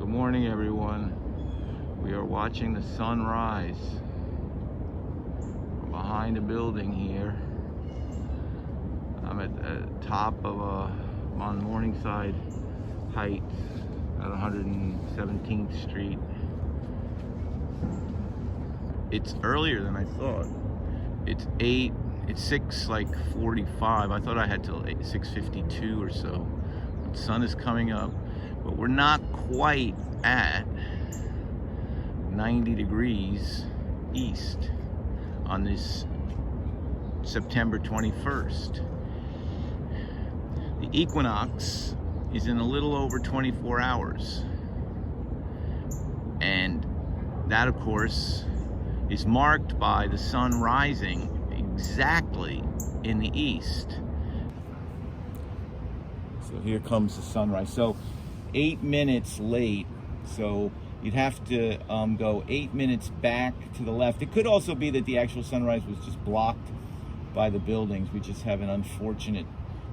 Good morning, everyone. We are watching the sun rise from behind a building here. I'm at the top of I'm on Morningside Heights at 117th Street. It's earlier than I thought. It's 6:45. I thought I had till 6:52 or so. The sun is coming up, but we're not quite at 90 degrees east on this September 21st. The equinox is in a little over 24 hours. And that, of course, is marked by the sun rising exactly in the east. So here comes the sunrise. So 8 minutes late, so you'd have to go 8 minutes back to the left. It could also be that the actual sunrise was just blocked by the buildings. We just have an unfortunate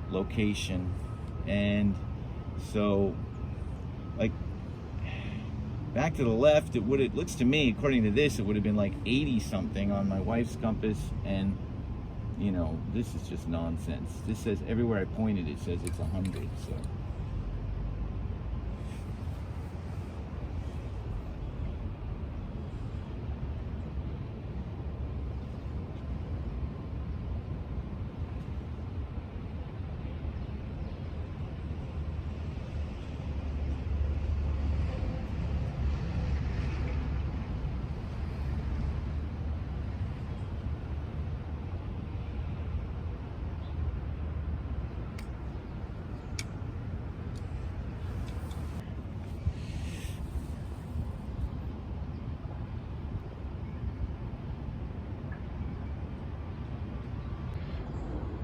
location. And so, like, back to the left, it looks to me, according to this, it would have been like 80 something on my wife's compass, and you know, this is just nonsense. This says, everywhere I pointed, it says it's 100, so.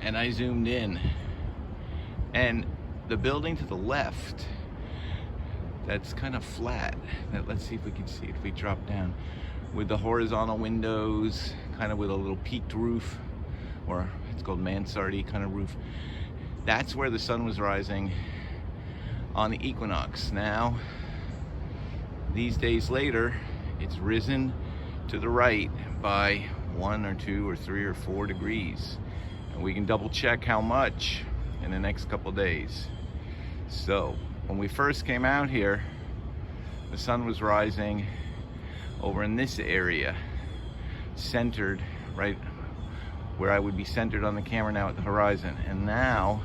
And I zoomed in, and the building to the left, that's kind of flat. Let's see if we can see it if we drop down, with the horizontal windows, kind of with a little peaked roof, or it's called mansardy kind of roof. That's where the sun was rising on the equinox. Now, these days later, it's risen to the right by 1 or 2 or 3 or 4 degrees. And we can double check how much in the next couple days. So when we first came out here, the sun was rising over in this area, centered right where I would be centered on the camera now at the horizon. And now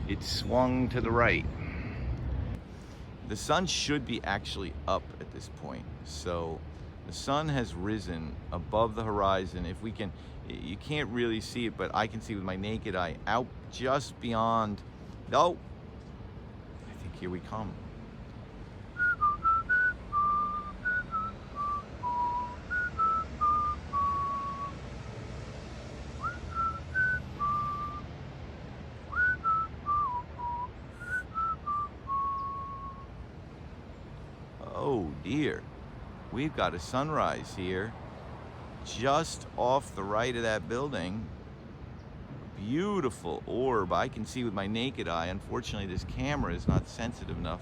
it's swung to the right. The sun should be actually up at this point. So the sun has risen above the horizon. If we can, you can't really see it, but I can see with my naked eye out just beyond. Oh, I think here we come. Oh dear, we've got a sunrise here just off the right of that building. Beautiful orb. I can see with my naked eye. Unfortunately, this camera is not sensitive enough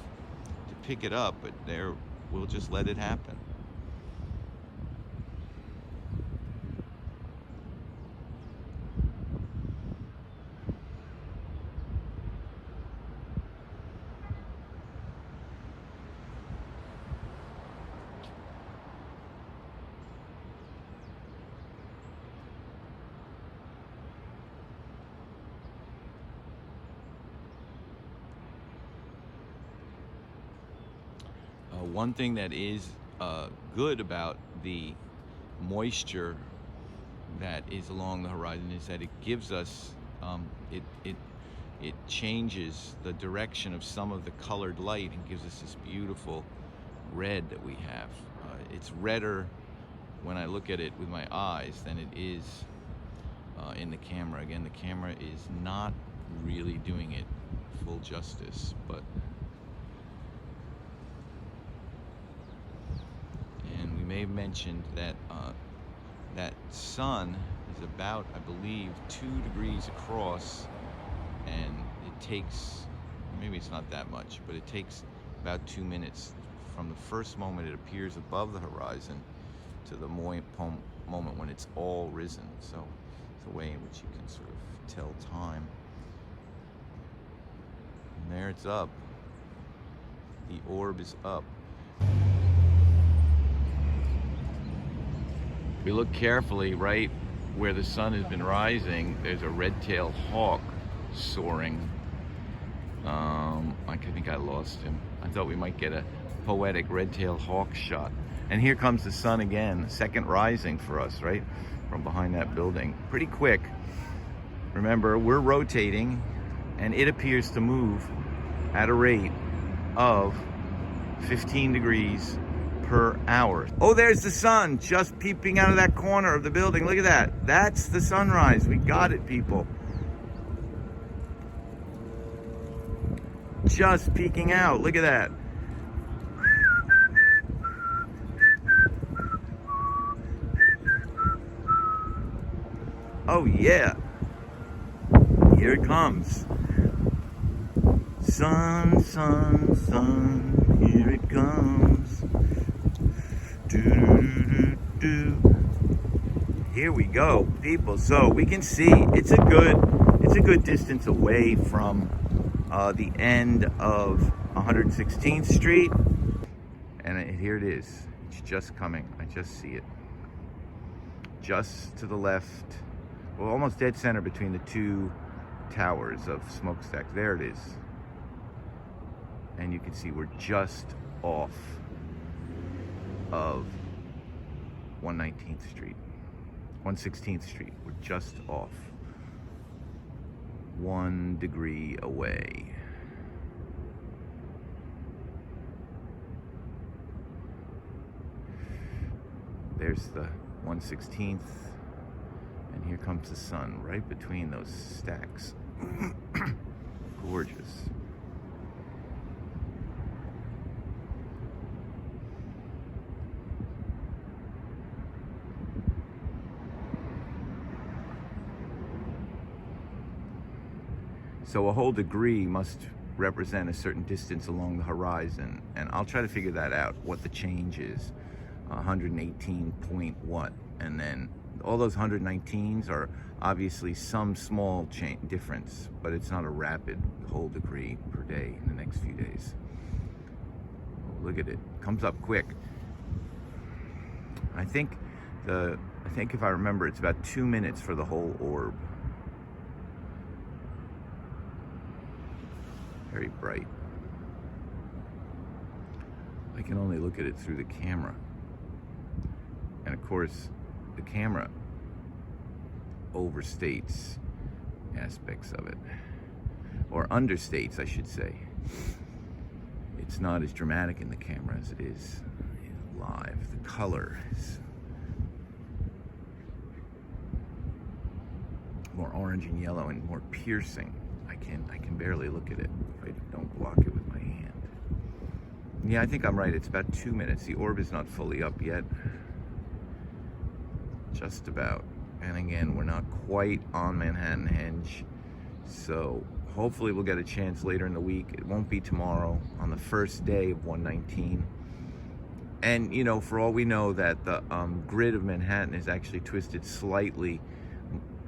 to pick it up, but there, we'll just let it happen. One thing that is good about the moisture that is along the horizon is that it gives us, it changes the direction of some of the colored light and gives us this beautiful red that we have. It's redder when I look at it with my eyes than it is in the camera. Again, the camera is not really doing it full justice, but may have mentioned that that sun is about, I believe, 2 degrees across, and it takes, maybe it's not that much, but it takes about 2 minutes from the first moment it appears above the horizon to the moment when it's all risen. So it's a way in which you can sort of tell time. And there it's up. The orb is up. If we look carefully, right where the sun has been rising, there's a red-tailed hawk soaring. I think I lost him. I thought we might get a poetic red-tailed hawk shot. And here comes the sun again, second rising for us, right? From behind that building. Pretty quick. Remember, we're rotating, and it appears to move at a rate of 15 degrees per hour. Oh, there's the sun just peeping out of that corner of the building. Look at that. That's the sunrise. We got it, people. Just peeking out. Look at that. Oh yeah. Here it comes. Sun, sun, sun. Here it comes. Do, do, do, do. Here we go, people. So we can see it's a good distance away from the end of 116th Street, and here it is. It's just coming. I just see it. Just to the left, well, almost dead center between the two towers of smokestacks. There it is. And you can see we're just off of 119th Street, 116th Street. We're just off. 1 degree away. There's the 116th, and here comes the sun right between those stacks. Gorgeous. So a whole degree must represent a certain distance along the horizon, and I'll try to figure that out, what the change is. 118 point what, and then all those 119s are obviously some small difference, but it's not a rapid whole degree per day in the next few days. Oh, look at it, comes up quick. I think if I remember, it's about 2 minutes for the whole orb. Very bright. I can only look at it through the camera. And of course, the camera overstates aspects of it. Or understates, I should say. It's not as dramatic in the camera as it is live. The color is more orange and yellow and more piercing. I can barely look at it if I don't block it with my hand. Yeah, I think I'm right. It's about 2 minutes. The orb is not fully up yet. Just about. And again, we're not quite on Manhattan Henge. So hopefully we'll get a chance later in the week. It won't be tomorrow, on the first day of 119. And, you know, for all we know, that the grid of Manhattan is actually twisted slightly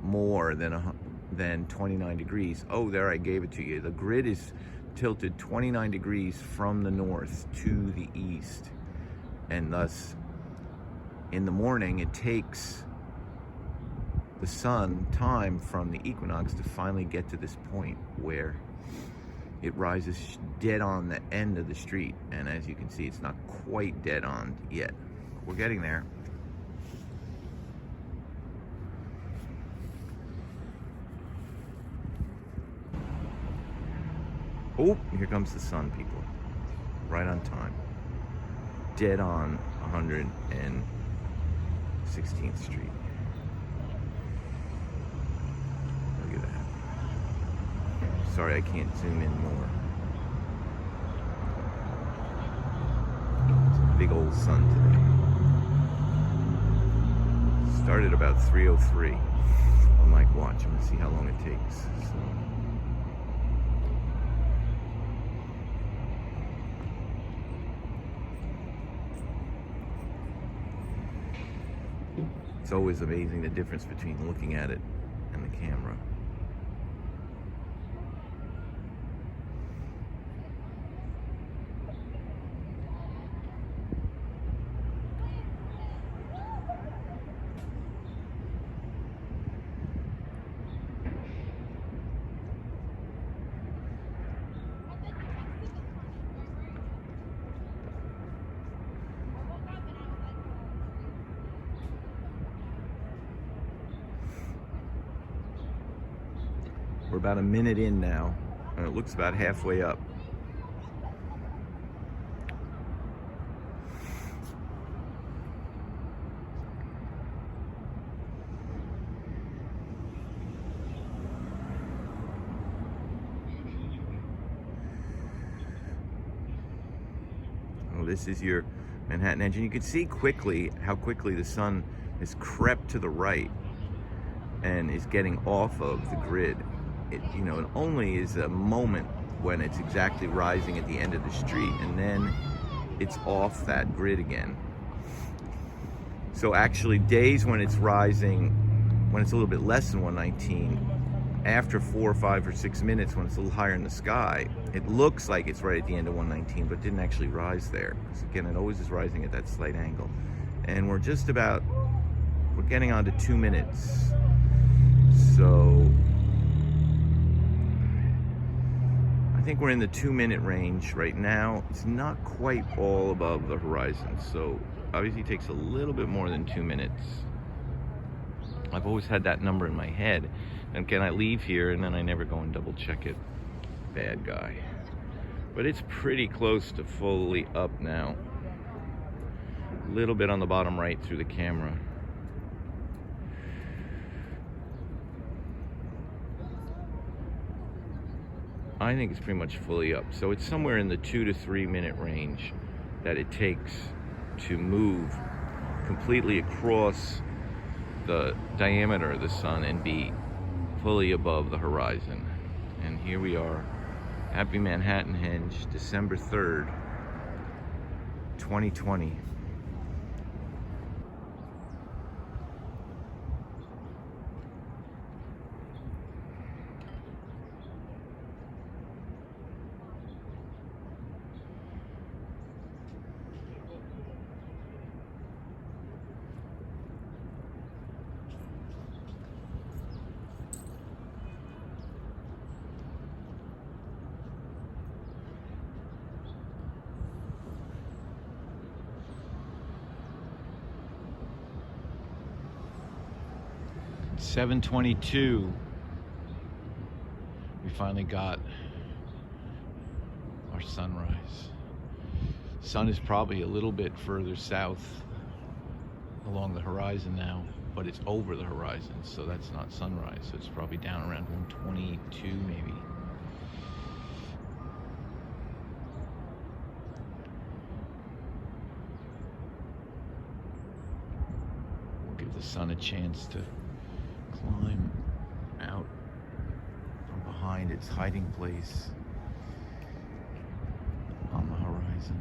more than 29 degrees. Oh, there, I gave it to you. The grid is tilted 29 degrees from the north to the east, and thus in the morning it takes the sun time from the equinox to finally get to this point where it rises dead on the end of the street. And as you can see, it's not quite dead on yet. We're getting there. Oh, here comes the sun, people. Right on time. Dead on 116th Street. Look at that. Sorry, I can't zoom in more. It's a big old sun today. Started about 3:03 on my watch. I'm gonna see how long it takes. So. It's always amazing the difference between looking at it and the camera. We're about a minute in now, and it looks about halfway up. Oh, this is your Manhattan engine. You can see quickly how quickly the sun has crept to the right and is getting off of the grid. It only is a moment when it's exactly rising at the end of the street, and then it's off that grid again. So actually, days when it's rising, when it's a little bit less than 119, after 4 or 5 or 6 minutes, when it's a little higher in the sky, it looks like it's right at the end of 119, but didn't actually rise there. Because again, it always is rising at that slight angle. And we're getting on to 2 minutes. So I think we're in the 2-minute range right now. It's not quite all above the horizon, so obviously it takes a little bit more than 2 minutes. I've always had that number in my head, and again, I leave here and then I never go and double check it. Bad guy. But it's pretty close to fully up now. A little bit on the bottom right through the camera. I think it's pretty much fully up. So it's somewhere in the 2 to 3 minute range that it takes to move completely across the diameter of the sun and be fully above the horizon. And here we are, Happy Manhattanhenge, December 3rd, 2020. It's 7:22. We finally got our sunrise. Sun is probably a little bit further south along the horizon now, but it's over the horizon, so that's not sunrise. So it's probably down around 122 maybe. We'll give the sun a chance to climb out from behind its hiding place on the horizon.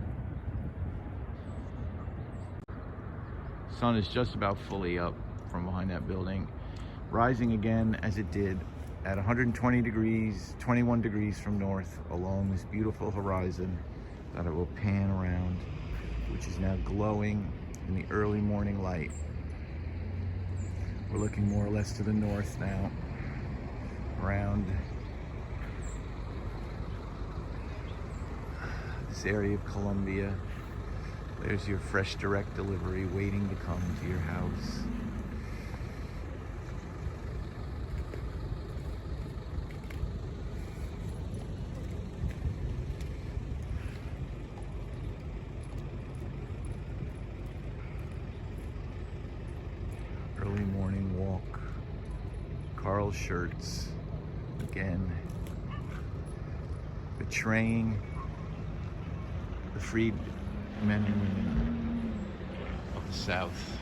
Sun is just about fully up from behind that building, rising again as it did at 120 degrees, 21 degrees from north along this beautiful horizon that it will pan around, which is now glowing in the early morning light. We're looking more or less to the north now, around this area of Columbia. There's your fresh direct delivery waiting to come to your house. Early morning walk. Carl's shirts again, betraying the freed men and women of the South.